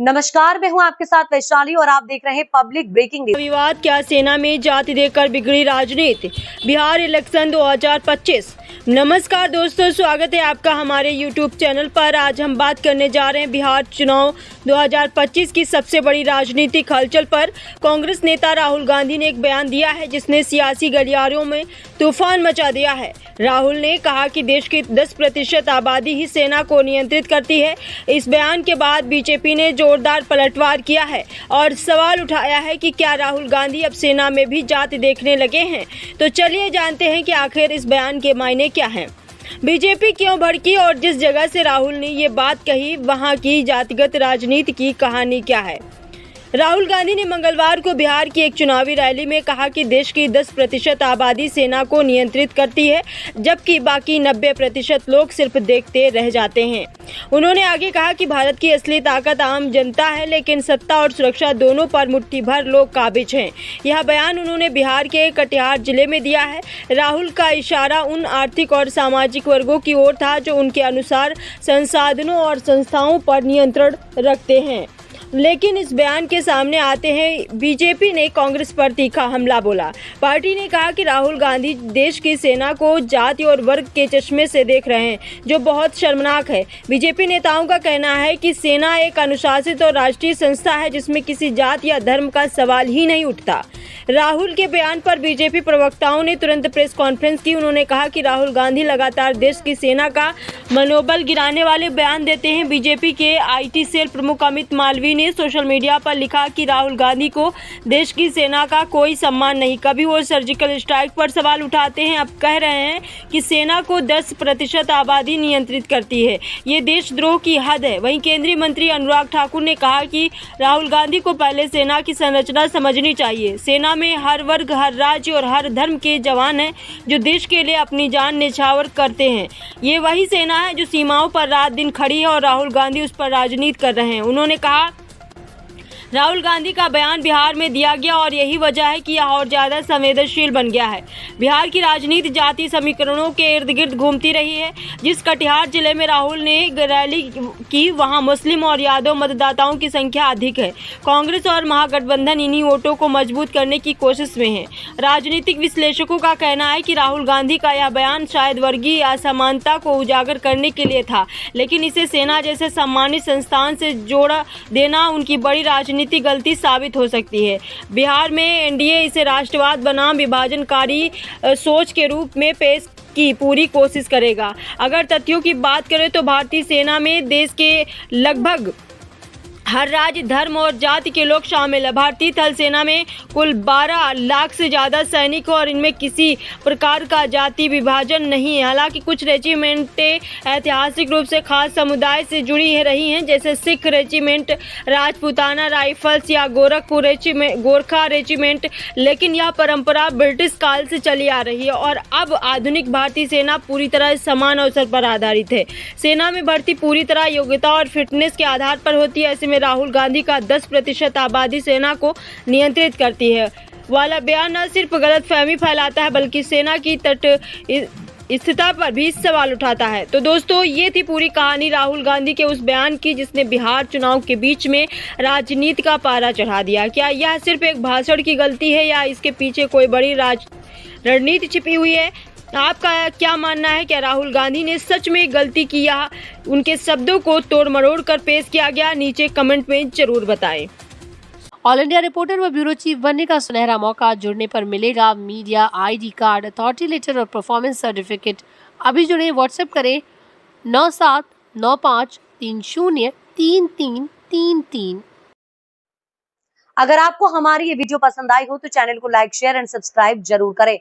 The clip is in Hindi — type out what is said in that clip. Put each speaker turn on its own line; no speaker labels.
नमस्कार, मैं हूं आपके साथ वैशाली और आप देख रहे हैं पब्लिक ब्रेकिंग न्यूज।
विवाद क्या सेना में जाति देकर बिगड़ी राजनीति, बिहार इलेक्शन 2025। नमस्कार दोस्तों, स्वागत है आपका हमारे YouTube चैनल पर। आज हम बात करने जा रहे हैं बिहार चुनाव 2025 की सबसे बड़ी राजनीतिक हलचल पर। कांग्रेस नेता राहुल गांधी ने एक बयान दिया है जिसने सियासी गलियारों में तूफान मचा दिया है। राहुल ने कहा कि देश की 10% आबादी ही सेना को नियंत्रित करती है। इस बयान के बाद बीजेपी ने जोरदार पलटवार किया है और सवाल उठाया है कि क्या राहुल गांधी अब सेना में भी जाति देखने लगे हैं। तो चलिए जानते हैं कि आखिर इस बयान के मायने क्या हैं। बीजेपी क्यों भड़की और जिस जगह से राहुल ने ये बात कही वहां की जातिगत राजनीति की कहानी क्या है। राहुल गांधी ने मंगलवार को बिहार की एक चुनावी रैली में कहा कि देश की 10% आबादी सेना को नियंत्रित करती है, जबकि बाकी 90% लोग सिर्फ देखते रह जाते हैं। उन्होंने आगे कहा कि भारत की असली ताकत आम जनता है, लेकिन सत्ता और सुरक्षा दोनों पर मुट्ठी भर लोग काबिज हैं। यह बयान उन्होंने बिहार के कटिहार जिले में दिया है। राहुल का इशारा उन आर्थिक और सामाजिक वर्गों की ओर था जो उनके अनुसार संसाधनों और संस्थाओं पर नियंत्रण रखते हैं। लेकिन इस बयान के सामने आते हैं बीजेपी ने कांग्रेस पर तीखा हमला बोला। पार्टी ने कहा कि राहुल गांधी देश की सेना को जाति और वर्ग के चश्मे से देख रहे हैं, जो बहुत शर्मनाक है। बीजेपी नेताओं का कहना है कि सेना एक अनुशासित और राष्ट्रीय संस्था है जिसमें किसी जाति या धर्म का सवाल ही नहीं उठता। राहुल के बयान पर बीजेपी प्रवक्ताओं ने तुरंत प्रेस कॉन्फ्रेंस की। उन्होंने कहा कि राहुल गांधी लगातार देश की सेना का मनोबल गिराने वाले बयान देते हैं। बीजेपी के आईटी सेल प्रमुख अमित मालवीय ने सोशल मीडिया पर लिखा कि राहुल गांधी को देश की सेना का कोई सम्मान नहीं। कभी वो सर्जिकल स्ट्राइक पर सवाल उठाते हैं, अब कह रहे हैं कि सेना को 10% आबादी नियंत्रित करती है। ये देशद्रोह की हद है। वहीं केंद्रीय मंत्री अनुराग ठाकुर ने कहा कि राहुल गांधी को पहले सेना की संरचना समझनी चाहिए। सेना में हर वर्ग, हर राज्य और हर धर्म के जवान हैं जो देश के लिए अपनी जान न्यौछावर करते हैं। ये वही सेना है जो सीमाओं पर रात दिन खड़ी है और राहुल गांधी उस पर राजनीति कर रहे हैं। उन्होंने कहा राहुल गांधी का बयान बिहार में दिया गया और यही वजह है कि यह और ज़्यादा संवेदनशील बन गया है। बिहार की राजनीति जाति समीकरणों के इर्द गिर्द घूमती रही है। जिस कटिहार जिले में राहुल ने रैली की वहां मुस्लिम और यादव मतदाताओं की संख्या अधिक है। कांग्रेस और महागठबंधन इन्हीं वोटों को मजबूत करने की कोशिश में है। राजनीतिक विश्लेषकों का कहना है कि राहुल गांधी का यह बयान शायद वर्गीय असमानता को उजागर करने के लिए था, लेकिन इसे सेना जैसे सम्मानित संस्थान से जोड़ा देना उनकी बड़ी राजनीतिक गलती साबित हो सकती है। बिहार में एनडीए इसे राष्ट्रवाद बनाम विभाजनकारी सोच के रूप में पेश की पूरी कोशिश करेगा। अगर तथ्यों की बात करें तो भारतीय सेना में देश के लगभग हर राज्य, धर्म और जाति के लोग शामिल है। भारतीय थल सेना में कुल 12 लाख से ज़्यादा सैनिक और इनमें किसी प्रकार का जाति विभाजन नहीं है। हालांकि कुछ रेजिमेंटें ऐतिहासिक रूप से खास समुदाय से जुड़ी रही हैं, जैसे सिख रेजिमेंट, राजपूताना राइफल्स या गोरखा रेजिमेंट, लेकिन यह परंपरा ब्रिटिश काल से चली आ रही है और अब आधुनिक भारतीय सेना पूरी तरह समान अवसर पर आधारित है। सेना में भर्ती पूरी तरह योग्यता और फिटनेस के आधार पर होती है। ऐसे में राहुल गांधी का 10% आबादी सेना को नियंत्रित करती है वाला बयान न सिर्फ गलतफहमी फैलाता है बल्कि सेना की स्थिरता पर भी सवाल उठाता है। तो दोस्तों, ये थी पूरी कहानी राहुल गांधी के उस बयान की जिसने बिहार चुनाव के बीच में राजनीति का पारा चढ़ा दिया। क्या यह सिर्फ एक भाषण की गलती है या इसके पीछे कोई बड़ी रणनीति छिपी हुई है? आपका क्या मानना है? क्या राहुल गांधी ने सच में गलती की या उनके शब्दों को तोड़ मरोड़ कर पेश किया गया? नीचे कमेंट में जरूर बताएं।
ऑल इंडिया रिपोर्टर व ब्यूरो चीफ बनने का सुनहरा मौका। जुड़ने पर मिलेगा media ID card, authority letter और परफॉर्मेंस सर्टिफिकेट। अभी जुड़े, व्हाट्सएप करें 9795303333।
अगर आपको हमारी ये वीडियो पसंद आई हो तो चैनल को लाइक, शेयर एंड सब्सक्राइब जरूर करें।